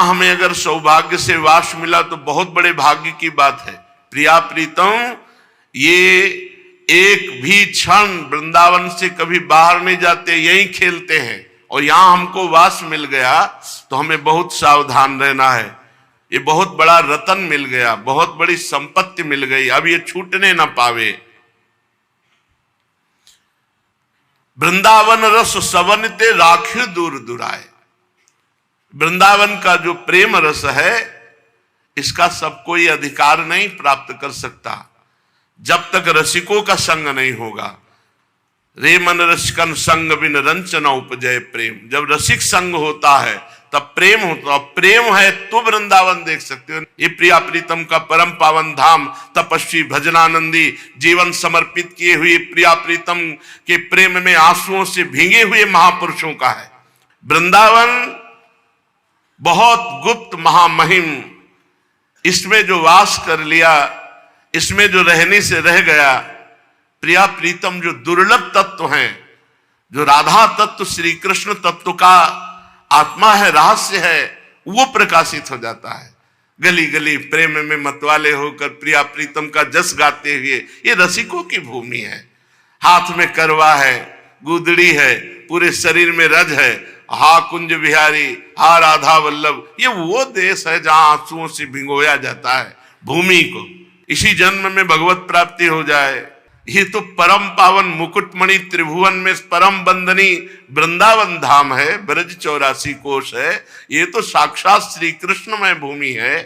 हमें अगर सौभाग्य से वास मिला तो बहुत बड़े भाग्य की बात है। प्रिया प्रीतम ये एक भी क्षण वृंदावन से कभी बाहर नहीं जाते, यहीं खेलते हैं, और यहां हमको वास मिल गया तो हमें बहुत सावधान रहना है। ये बहुत बड़ा रतन मिल गया, बहुत बड़ी संपत्ति मिल गई, अब ये छूटने ना पावे। वृंदावन रस सवनते राखिर दूर दुराए। वृंदावन का जो प्रेम रस है इसका सब कोई अधिकार नहीं प्राप्त कर सकता जब तक रसिकों का संग नहीं होगा। रे मन रसिकन संग बिन रंचन उपजय प्रेम। जब रसिक संग होता है तब प्रेम होता है। प्रेम है तो वृंदावन देख सकते हो। ये प्रिया प्रीतम का परम पावन धाम, तपस्वी भजनानंदी जीवन समर्पित किए हुए प्रिया प्रीतम के प्रेम में आंसुओं से भीगे हुए महापुरुषों का है। वृंदावन बहुत गुप्त महामहिम, इसमें जो वास कर लिया, इसमें जो रहने से रह गया, प्रिया प्रीतम जो दुर्लभ तत्व हैं, जो राधा तत्व श्री कृष्ण तत्व का आत्मा है, रहस्य है, वो प्रकाशित हो जाता है। गली गली प्रेम में मतवाले होकर प्रिया प्रीतम का जस गाते हुए, ये रसिकों की भूमि है। हाथ में करवा है, गुदड़ी है, पूरे शरीर में रज है, हा कुंज बिहारी, हा राधा वल्लभ, ये वो देश है जहां आंसुओं से भिगोया जाता है भूमि को। इसी जन्म में भगवत प्राप्ति हो जाए। ये तो परम पावन मुकुटमणि त्रिभुवन में परम बंदनी वृंदावन धाम है, ब्रज 84 कोश है। ये तो साक्षात श्री कृष्णमय भूमि है।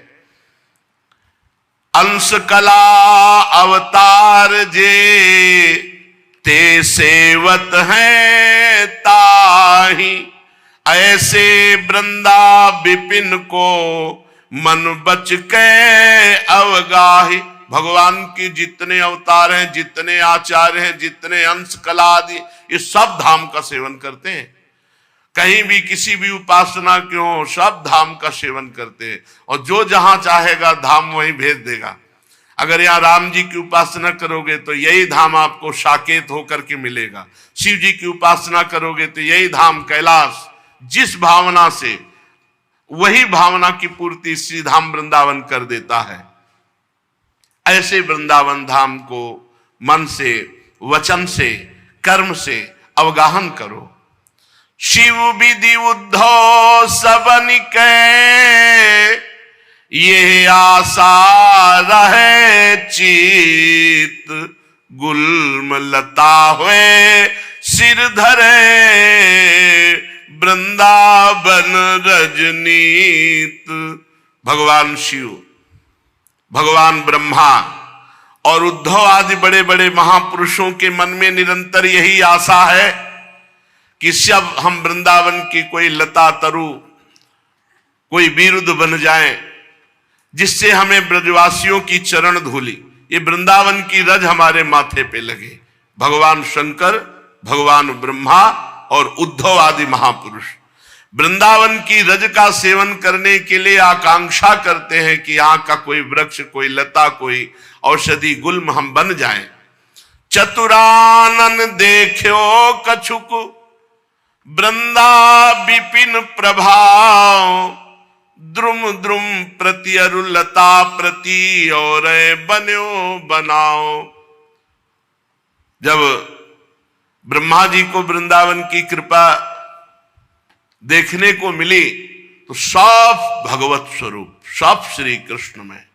अंश कला अवतार जे ते सेवत हैं ताही, ऐसे वृंदा विपिन को मन बच के अवगाही। भगवान की जितने अवतार हैं, जितने आचार्य हैं, जितने अंश कला आदि, ये सब धाम का सेवन करते हैं। कहीं भी किसी भी उपासना क्यों, सब धाम का सेवन करते हैं। और जो जहां चाहेगा धाम वहीं भेज देगा। अगर यहाँ राम जी की उपासना करोगे तो यही धाम आपको साकेत होकर के मिलेगा। शिव जी की उपासना करोगे तो यही धाम कैलाश। जिस भावना से, वही भावना की पूर्ति श्री धाम वृंदावन कर देता है। ऐसे वृंदावन धाम को मन से, वचन से, कर्म से अवगाहन करो। शिव विधि उद्धव सबन के, ये आशा रहे चित, गुल्म लता हुए सिर धरे, वृंदावन रजनीत। भगवान शिव, भगवान ब्रह्मा और उद्धव आदि बड़े बड़े महापुरुषों के मन में निरंतर यही आशा है कि सब हम वृंदावन की कोई लता तरु, कोई विरुद्ध बन जाएं, जिससे हमें ब्रजवासियों की चरण धूली, ये वृंदावन की रज हमारे माथे पे लगे। भगवान शंकर, भगवान ब्रह्मा और उद्धव आदि महापुरुष वृंदावन की रज का सेवन करने के लिए आकांक्षा करते हैं कि यहाँ का कोई वृक्ष, कोई लता, कोई औषधि गुल्म हम बन जाएं। चतुरानन देखो कछुक, वृंदा विपिन प्रभाव, द्रुम द्रुम प्रति अरुलता प्रति और बन्यो बनाओ। जब ब्रह्मा जी को वृंदावन की कृपा देखने को मिली तो सब भगवत स्वरूप, सब श्री कृष्ण में,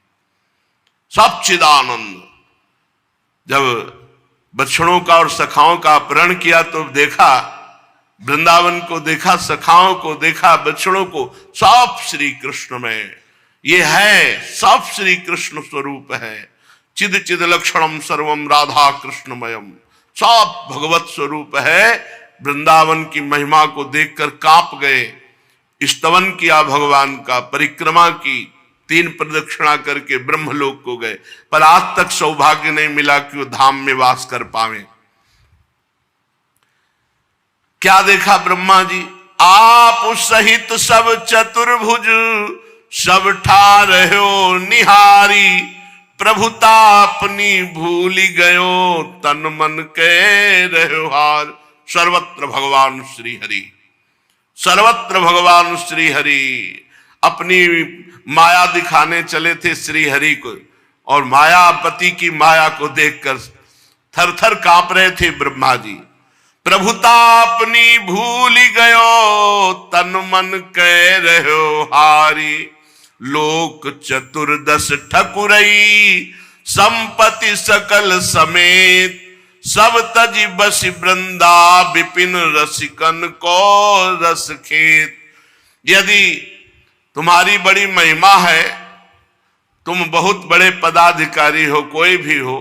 सब चिदानंद। जब बछड़ों का और सखाओं का अपहरण किया तो देखा, वृंदावन को देखा, सखाओं को देखा, बछड़ों को, सब श्री कृष्ण में। ये है सब श्री कृष्ण स्वरूप है। चिद चिद लक्षणम सर्वम राधा कृष्णमयम, सब भगवत स्वरूप है। वृंदावन की महिमा को देखकर कांप गए, स्तवन किया भगवान का, परिक्रमा की, 3 प्रदक्षिणा करके ब्रह्मलोक को गए, पर आज तक सौभाग्य नहीं मिला कि वो धाम में वास कर पावे। क्या देखा ब्रह्मा जी? आप सहित सब चतुर्भुज, सब ठारह्यो निहारी, प्रभुता अपनी भूली गयो, तन मन के रहो हार। सर्वत्र भगवान श्री हरि, सर्वत्र भगवान श्री हरि। अपनी माया दिखाने चले थे श्री हरि को, और मायापति की माया को देखकर थर थर कांप रहे थे ब्रह्मा जी। प्रभुता अपनी भूल गयो, तन मन कह रहो हारी। लोक चतुर्दश ठकुरई, संपत्ति सकल समेत। सब तज बस वृंदा, विपिन रसिकन को रस खेत। यदि तुम्हारी बड़ी महिमा है, तुम बहुत बड़े पदाधिकारी हो, कोई भी हो,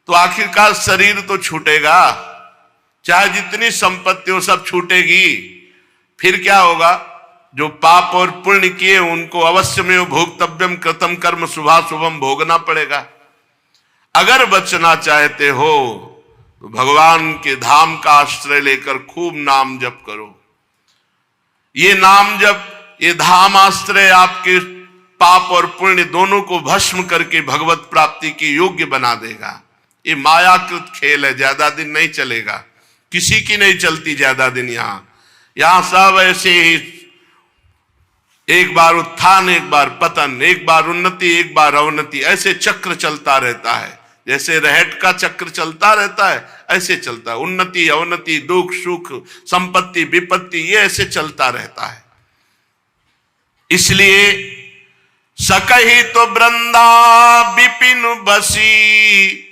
तो आखिरकार शरीर तो छूटेगा, चाहे जितनी संपत्ति हो सब छूटेगी। फिर क्या होगा? जो पाप और पुण्य किए उनको अवश्य में भोक्तव्यम कृतम कर्म शुभाशुभम भोगना पड़ेगा। अगर बचना चाहते हो तो भगवान के धाम का आश्रय लेकर खूब नाम जप करो। ये नाम जप, ये धाम आश्रय आपके पाप और पुण्य दोनों को भस्म करके भगवत प्राप्ति के योग्य बना देगा। ये मायाकृत खेल है, ज्यादा दिन नहीं चलेगा, किसी की नहीं चलती ज्यादा दिन। यहां सब ऐसे ही, एक बार उत्थान एक बार पतन, एक बार उन्नति एक बार अवनति, ऐसे चक्र चलता रहता है। जैसे रहट का चक्र चलता रहता है, ऐसे चलता है। उन्नति अवनति, दुख सुख, संपत्ति विपत्ति, ये ऐसे चलता रहता है। इसलिए सकही तो वृंदा विपिन बसी,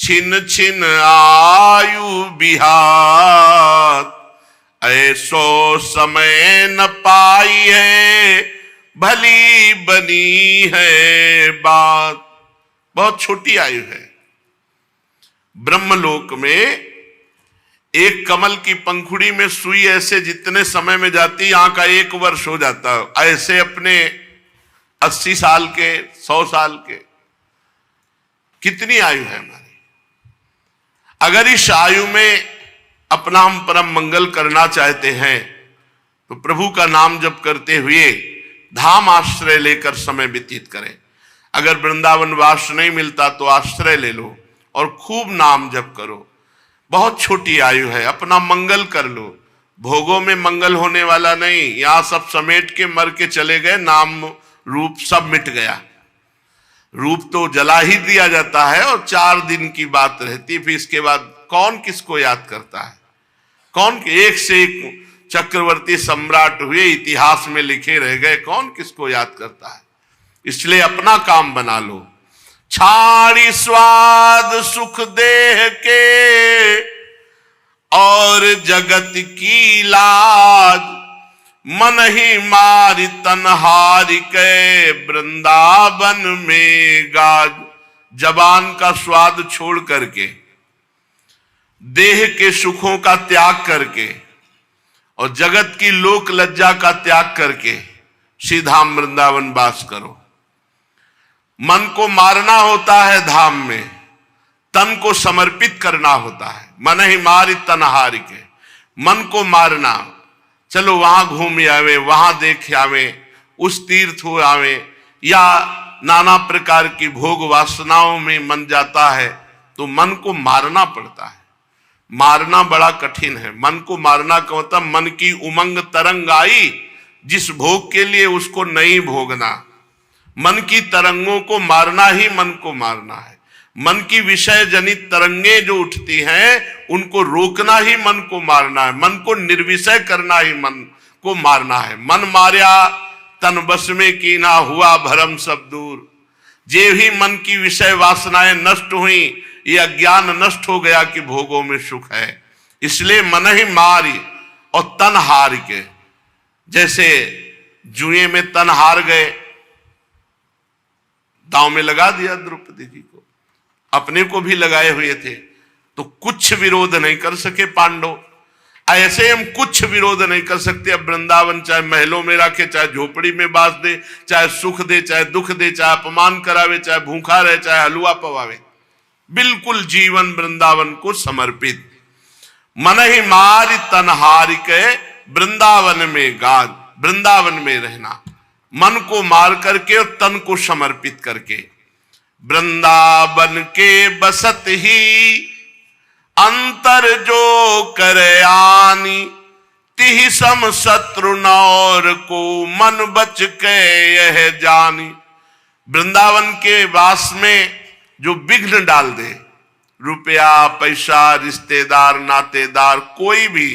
छिन छिन आयु बिहार। ऐसो समय न पाई है, भली बनी है बात। बहुत छोटी आयु है। ब्रह्मलोक में एक कमल की पंखुड़ी में सुई ऐसे जितने समय में जाती, यहां का 1 वर्ष हो जाता है। ऐसे अपने 80 साल के, 100 साल के, कितनी आयु है हमारी। अगर इस आयु में अपना हम परम मंगल करना चाहते हैं तो प्रभु का नाम जप करते हुए धाम आश्रय लेकर समय व्यतीत करें। अगर वृंदावन वास नहीं मिलता तो आश्रय ले लो और खूब नाम जप करो। बहुत छोटी आयु है, अपना मंगल कर लो। भोगों में मंगल होने वाला नहीं। यहां सब समेट के मर के चले गए, नाम रूप सब मिट गया। रूप तो जला ही दिया जाता है और 4 दिन की बात रहती, फिर इसके बाद कौन किसको याद करता है? कौन? एक से एक चक्रवर्ती सम्राट हुए, इतिहास में लिखे रह गए, कौन किसको याद करता है? इसलिए अपना काम बना लो। छाड़ी स्वाद सुख देह के, और जगत की लाज। मन ही मारी तनहारी के, वृंदावन में गाज। जबान का स्वाद छोड़ करके, देह के सुखों का त्याग करके और जगत की लोक लज्जा का त्याग करके सीधा वृंदावन वास करो। मन को मारना होता है धाम में, तन को समर्पित करना होता है। मन ही मारी तनहारी के, मन को मारना। चलो वहां घूम आवे, वहां देख आवे, उस तीर्थ हो आवे, या नाना प्रकार की भोग वासनाओं में मन जाता है तो मन को मारना पड़ता है। मारना बड़ा कठिन है। मन को मारना का मतलब मन की उमंग तरंग आई, जिस भोग के लिए उसको नहीं भोगना। मन की तरंगों को मारना ही मन को मारना है। मन की विषय जनित तरंगे जो उठती हैं उनको रोकना ही मन को मारना है। मन को निर्विषय करना ही मन को मारना है। मन मार्या तन बस में कीना, हुआ भरम सब दूर। जे भी मन की विषय वासनाएं नष्ट हुई, ये अज्ञान नष्ट हो गया कि भोगों में सुख है। इसलिए मन ही मारी और तन हार के। जैसे जुए में तन हार गए, दांव में लगा दिया द्रौपदी जी को, अपने को भी लगाए हुए थे, तो कुछ विरोध नहीं कर सके पांडव। ऐसे हम कुछ विरोध नहीं कर सकते। अब वृंदावन चाहे महलों में रखे, चाहे झोपड़ी में बास दे, चाहे सुख दे, चाहे दुख दे, चाहे अपमान करावे, चाहे भूखा रहे, चाहे हलवा पवावे, बिल्कुल जीवन वृंदावन को समर्पित। मन ही मारी तनहार के, वृंदावन में गाज। वृंदावन में रहना, मन को मार करके और तन को समर्पित करके। वृंदावन के बसत ही अंतर जो करे आनी, तिहि सम शत्रु नौर को मन बच के यह जानी। वृंदावन के वास में जो विघ्न डाल दे, रुपया पैसा रिश्तेदार नातेदार कोई भी,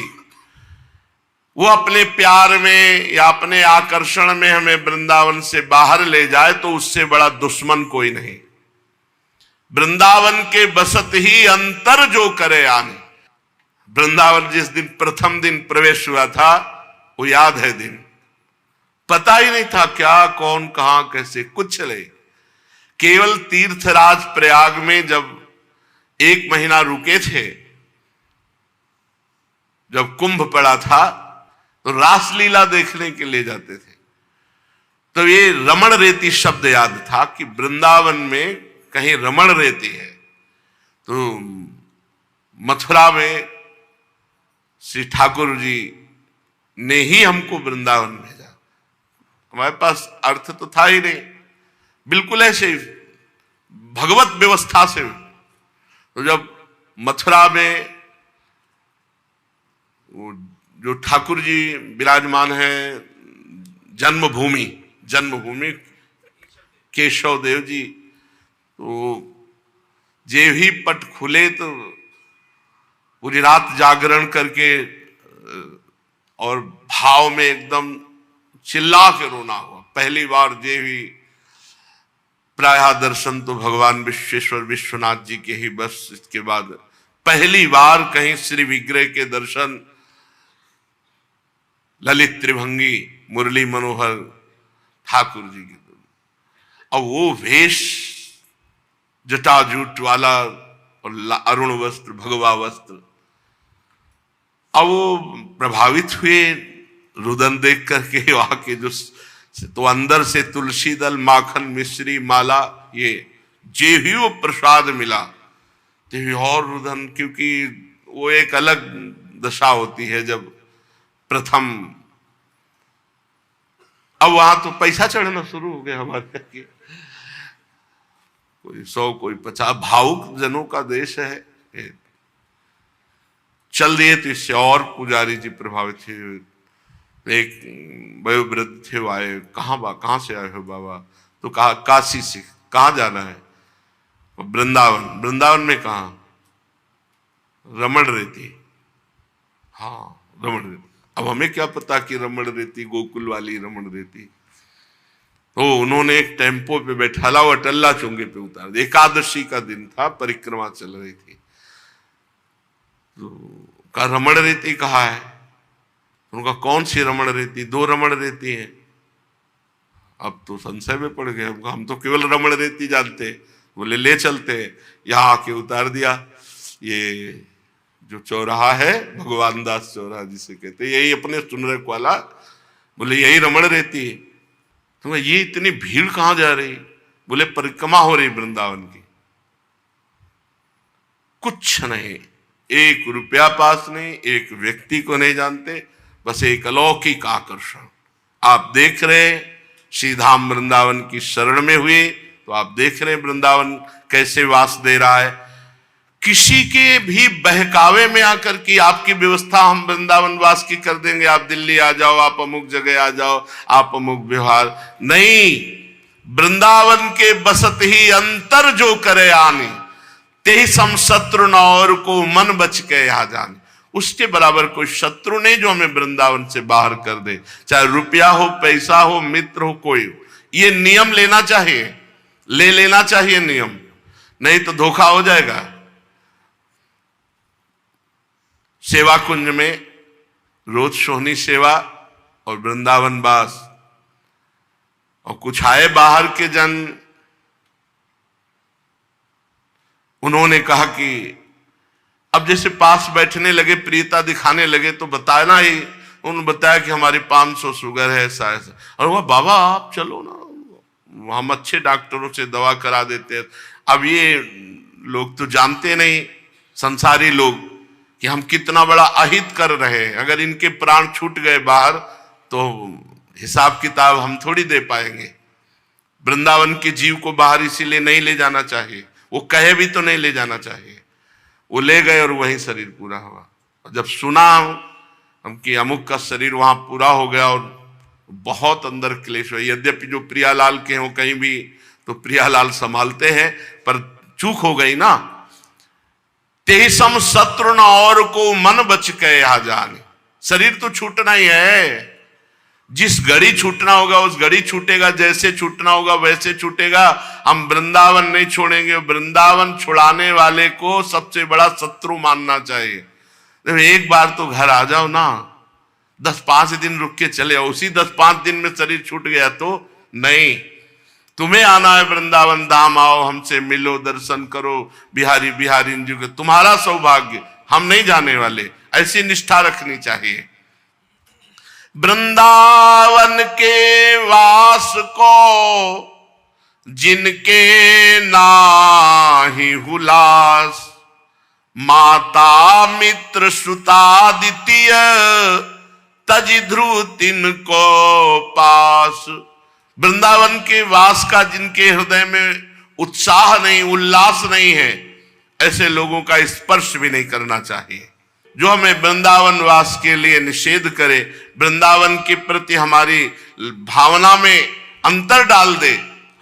वो अपने प्यार में या अपने आकर्षण में हमें वृंदावन से बाहर ले जाए तो उससे बड़ा दुश्मन कोई नहीं। वृंदावन के बसत ही अंतर जो करे आने। वृंदावन जिस दिन प्रथम दिन प्रवेश हुआ था वो याद है दिन, पता ही नहीं था क्या कौन कहां कैसे कुछ नहीं। केवल तीर्थराज प्रयाग में जब 1 महीना रुके थे, जब कुंभ पड़ा था तो रासलीला देखने के लिए जाते थे, तो ये रमण रेती शब्द याद था कि वृंदावन में कहीं रमण रेती है। तो मथुरा में श्री ठाकुर जी ने ही हमको वृंदावन भेजा, हमारे पास अर्थ तो था ही नहीं, बिल्कुल ऐसे भगवत व्यवस्था से। तो जब मथुरा में वो जो ठाकुर जी विराजमान है, जन्मभूमि केशव देव जी, तो जे ही पट खुले तो पूरी रात जागरण करके और भाव में एकदम चिल्ला के रोना हुआ। पहली बार जे भी प्रायः दर्शन तो भगवान विश्वेश्वर विश्वनाथ जी के ही, बस इसके बाद पहली बार कहीं श्री विग्रह के दर्शन, ललित त्रिभंगी मुरली मनोहर ठाकुर जी की। और वो वेश जटाजूट वाला और अरुण वस्त्र भगवा वस्त्र, अब वो प्रभावित हुए रुदन देख करके वहां के जो, तो अंदर से तुलसी दल माखन मिश्री माला, ये जे ही वो प्रसाद मिला तो और रुदन, क्योंकि वो एक अलग दशा होती है जब प्रथम। अब वहां तो पैसा चढ़ना शुरू हो गया हमारे, कोई 100 कोई 50, भावुक जनों का देश है। चल दिए तो इससे और पुजारी जी प्रभावित थे। एक वयोवृद्ध थे, वो आए, कहाँ से आए हो बाबा? तो कहा काशी से। कहाँ जाना है? वृंदावन में कहा? रमण रेती। हाँ रमण रेती। अब हमें क्या पता कि रमण रेती गोकुल वाली रमण रेती। तो उन्होंने एक टेम्पो पे बैठाला, वो अटल्ला चुंगे पे उतार। एकादशी का दिन था, परिक्रमा चल रही थी। तो कहा रमण रेती कहाँ है? उनका कौन सी रमण रेती? 2 रमण रेती है। अब तो संशय में पड़ गए, हम तो केवल रमण रेती जानते। बोले ले चलते। यहाँ आके उतार दिया। ये जो चौराहा है भगवान दास चौराहा जिसे कहते, यही अपने सुनरक वाला, बोले यही रमण रेती। तो ये इतनी भीड़ कहाँ जा रही? बोले परिक्रमा हो रही वृंदावन की। कुछ नहीं, 1 रुपया पास नहीं, एक व्यक्ति को नहीं जानते, बस एक अलौकिक आकर्षण। आप देख रहे श्री धाम वृंदावन की शरण में हुए तो आप देख रहे वृंदावन कैसे वास दे रहा है। किसी के भी बहकावे में आकर की आपकी व्यवस्था हम वृंदावन वास की कर देंगे, आप दिल्ली आ जाओ, आप अमुक जगह आ जाओ, आप अमुक व्यवहार नहीं। वृंदावन के बसत ही अंतर जो करे आने, तेहि सम शत्रु न और को मन बच के यहाँ जाने। उसके बराबर कोई शत्रु नहीं जो हमें वृंदावन से बाहर कर दे, चाहे रुपया हो, पैसा हो, मित्र हो, कोई हो। ये नियम लेना चाहिए, ले लेना चाहिए नियम, नहीं तो धोखा हो जाएगा। सेवा कुंज में रोज सोहनी सेवा और वृंदावन वास, और कुछ आए बाहर के जन, उन्होंने कहा कि अब जैसे पास बैठने लगे, प्रियता दिखाने लगे, तो बताना ही, उन्होंने बताया कि हमारी 500 शुगर है, ऐसा ऐसा। और वह बाबा आप चलो ना, हम अच्छे डॉक्टरों से दवा करा देते हैं। अब ये लोग तो जानते नहीं, संसारी लोग, कि हम कितना बड़ा अहित कर रहे हैं। अगर इनके प्राण छूट गए बाहर तो हिसाब किताब हम थोड़ी दे पाएंगे। वृंदावन के जीव को बाहर इसीलिए नहीं ले जाना चाहिए, वो कहे भी तो नहीं ले जाना चाहिए। वो ले गए और वहीं शरीर पूरा हुआ। जब सुना हम कि अमुक का शरीर वहां पूरा हो गया और बहुत अंदर क्लेश हो। यद्यपि जो प्रियालाल के हो कहीं भी तो प्रियालाल संभालते हैं, पर चूक हो गई ना। तेहि सम शत्रु न और को मन बच के यहां जाने। शरीर तो छूटना ही है, जिस घड़ी छूटना होगा उस घड़ी छूटेगा, जैसे छूटना होगा वैसे छूटेगा। हम वृंदावन नहीं छोड़ेंगे। वृंदावन छुड़ाने वाले को सबसे बड़ा शत्रु मानना चाहिए। एक बार तो घर आ जाओ ना, 10-5 दिन रुक के चले आओ। उसी 10-5 दिन में शरीर छूट गया तो नहीं। तुम्हें आना है वृंदावन धाम, आओ हमसे मिलो, दर्शन करो बिहारी बिहारी जी के, तुम्हारा सौभाग्य, हम नहीं जाने वाले। ऐसी निष्ठा रखनी चाहिए। वृंदावन के वास को जिनके नाही हुलास, माता मित्र सुता द्वितीय तज ध्रुव तिनको पास। वृंदावन के वास का जिनके हृदय में उत्साह नहीं, उल्लास नहीं है, ऐसे लोगों का स्पर्श भी नहीं करना चाहिए। जो हमें वृंदावन वास के लिए निषेध करे, वृंदावन के प्रति हमारी भावना में अंतर डाल दे,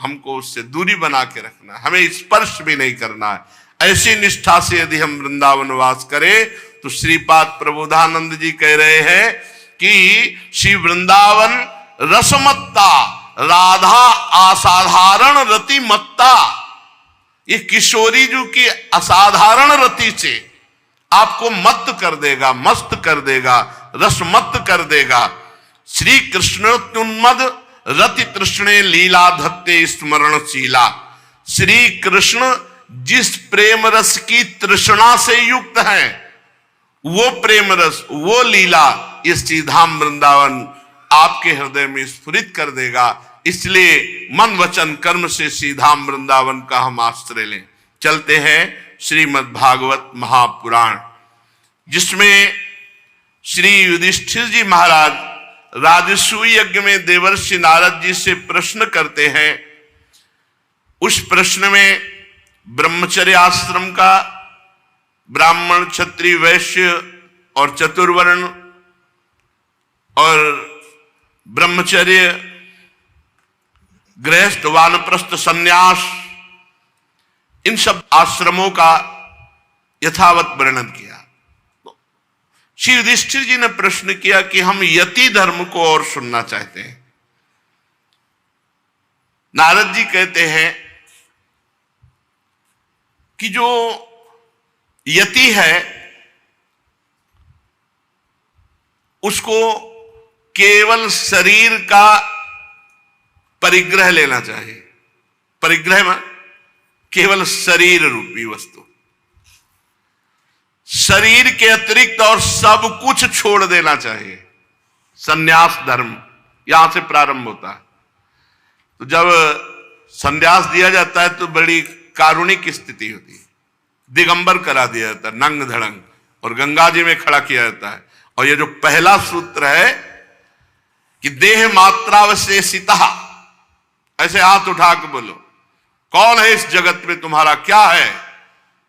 हमको उससे दूरी बना के रखना है, हमें स्पर्श भी नहीं करना है। ऐसी निष्ठा से यदि हम वृंदावन वास करें तो श्रीपाद प्रबोधानंद जी कह रहे हैं कि श्री वृंदावन रसमत्ता, राधा असाधारण रति मत्ता। ये किशोरी जी की असाधारण रति से आपको मत्त कर देगा, मस्त कर देगा, रसमत्त कर देगा। श्री कृष्णोन्मद रति तृष्णे लीला धत्ते स्मरणशीला। श्री कृष्ण जिस प्रेम रस की तृष्णा से युक्त है, वो प्रेम रस, वो लीला, ये श्रीधाम वृंदावन आपके हृदय में स्फुरित कर देगा। इसलिए मन वचन कर्म से श्रीधाम वृंदावन का हम आश्रय लें। चलते हैं श्रीमद् भागवत महापुराण, जिसमें श्री युधिष्ठिर जी महाराज राजसूय यज्ञ में देवर्षि नारद जी से प्रश्न करते हैं। उस प्रश्न में ब्रह्मचर्य आश्रम का, ब्राह्मण क्षत्रिय वैश्य और चतुर्वर्ण और ब्रह्मचर्य गृहस्थ वानप्रस्थ सन्यास, इन सब आश्रमों का यथावत वर्णन किया। श्री युधिष्ठिर जी ने प्रश्न किया कि हम यति धर्म को और सुनना चाहते हैं। नारद जी कहते हैं कि जो यति है उसको केवल शरीर का परिग्रह लेना चाहिए। परिग्रह में केवल शरीर रूपी वस्तु, शरीर के अतिरिक्त और सब कुछ छोड़ देना चाहिए। संन्यास धर्म यहां से प्रारंभ होता है। तो जब संन्यास दिया जाता है तो बड़ी कारुणिक स्थिति होती है। दिगंबर करा दिया जाता है, नंग धड़ंग, और गंगा जी में खड़ा किया जाता है। और ये जो पहला सूत्र है कि देह मात्रावशेषिता, ऐसे हाथ उठा के बोलो, कौन है इस जगत में तुम्हारा, क्या है?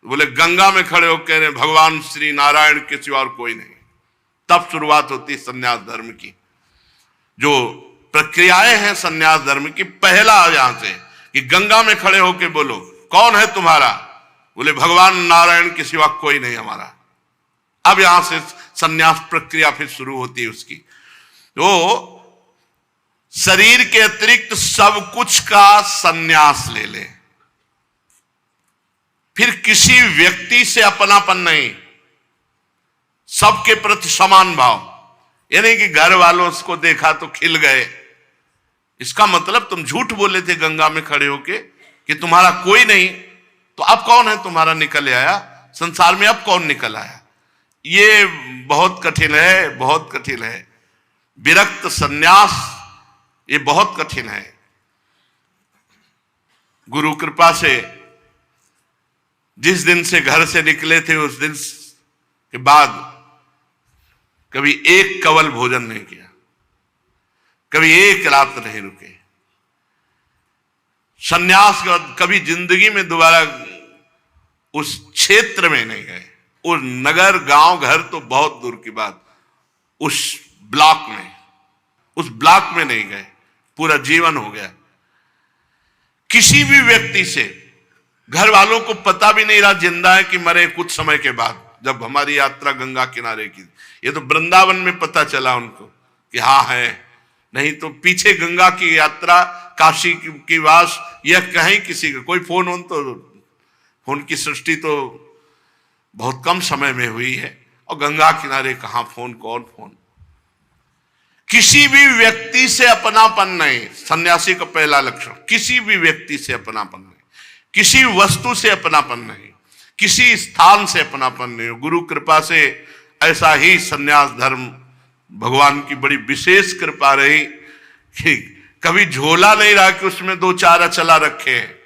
बोले गंगा में खड़े हो कह रहे भगवान श्री नारायण के सिवा और कोई नहीं। तब शुरुआत होती है संन्यास धर्म की। जो प्रक्रियाएं हैं संन्यास धर्म की, पहला यहां से कि गंगा में खड़े होके बोलो कौन है तुम्हारा, बोले भगवान नारायण के सिवा कोई नहीं हमारा। अब यहां से संन्यास प्रक्रिया फिर शुरू होती है उसकी। तो शरीर के अतिरिक्त सब कुछ का संन्यास ले ले। फिर किसी व्यक्ति से अपनापन नहीं, सबके प्रति समान भाव। यानी कि घर वालों को देखा तो खिल गए, इसका मतलब तुम झूठ बोले थे गंगा में खड़े होके कि तुम्हारा कोई नहीं, तो अब कौन है तुम्हारा निकल आया संसार में, अब कौन निकल आया? ये बहुत कठिन है, बहुत कठिन है। विरक्त संन्यास ये बहुत कठिन है। गुरु कृपा से जिस दिन से घर से निकले थे उस दिन के बाद कभी एक कवल भोजन नहीं किया, कभी एक रात नहीं रुके। संन्यास के बाद कभी जिंदगी में दोबारा उस क्षेत्र में नहीं गए। उस नगर गांव घर तो बहुत दूर की बात, उस ब्लॉक में नहीं गए, पूरा जीवन हो गया। किसी भी व्यक्ति से घर वालों को पता भी नहीं रहा जिंदा है कि मरे कुछ समय के बाद, जब हमारी यात्रा गंगा किनारे की। ये तो वृंदावन में पता चला उनको कि हाँ है, नहीं तो पीछे गंगा की यात्रा, काशी की वास, यह कहीं किसी का कोई फोन की सृष्टि तो बहुत कम समय में हुई है, और गंगा किनारे कहां फोन, कौन फोन। किसी भी व्यक्ति से अपनापन नहीं, सन्यासी का पहला लक्षण। किसी भी व्यक्ति से अपनापन नहीं, किसी वस्तु से अपनापन नहीं, किसी स्थान से अपनापन नहीं। गुरु कृपा से ऐसा ही सन्यास धर्म भगवान की बड़ी विशेष कृपा रही कि कभी झोला नहीं रहा कि उसमें 2-4 अचला रखे हैं।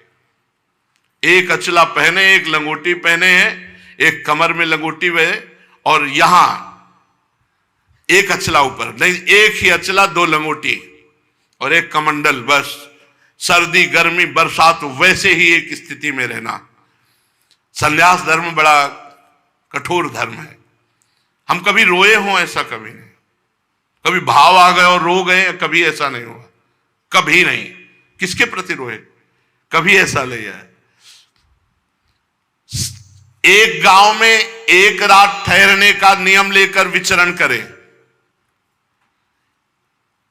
एक अचला पहने, एक लंगोटी पहने हैं, एक कमर में लंगोटी है, और यहां एक अचला ऊपर नहीं, एक ही अचला, 2 लंगोटी और एक कमंडल, बस। सर्दी गर्मी बरसात वैसे ही एक स्थिति में रहना। संन्यास धर्म बड़ा कठोर धर्म है। हम कभी रोए हों ऐसा कभी नहीं, कभी भाव आ गए और रो गए, कभी ऐसा नहीं हुआ, कभी नहीं। किसके प्रति रोए, कभी ऐसा नहीं है। एक गांव में एक रात ठहरने का नियम लेकर विचरण करें।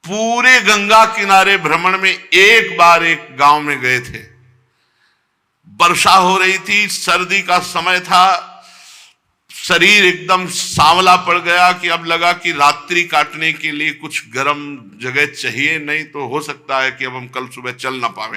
पूरे गंगा किनारे भ्रमण में एक बार एक गांव में गए थे। वर्षा हो रही थी, सर्दी का समय था, शरीर एकदम सांवला पड़ गया कि अब लगा कि रात्रि काटने के लिए कुछ गर्म जगह चाहिए, नहीं तो हो सकता है कि अब हम कल सुबह चल ना पावे।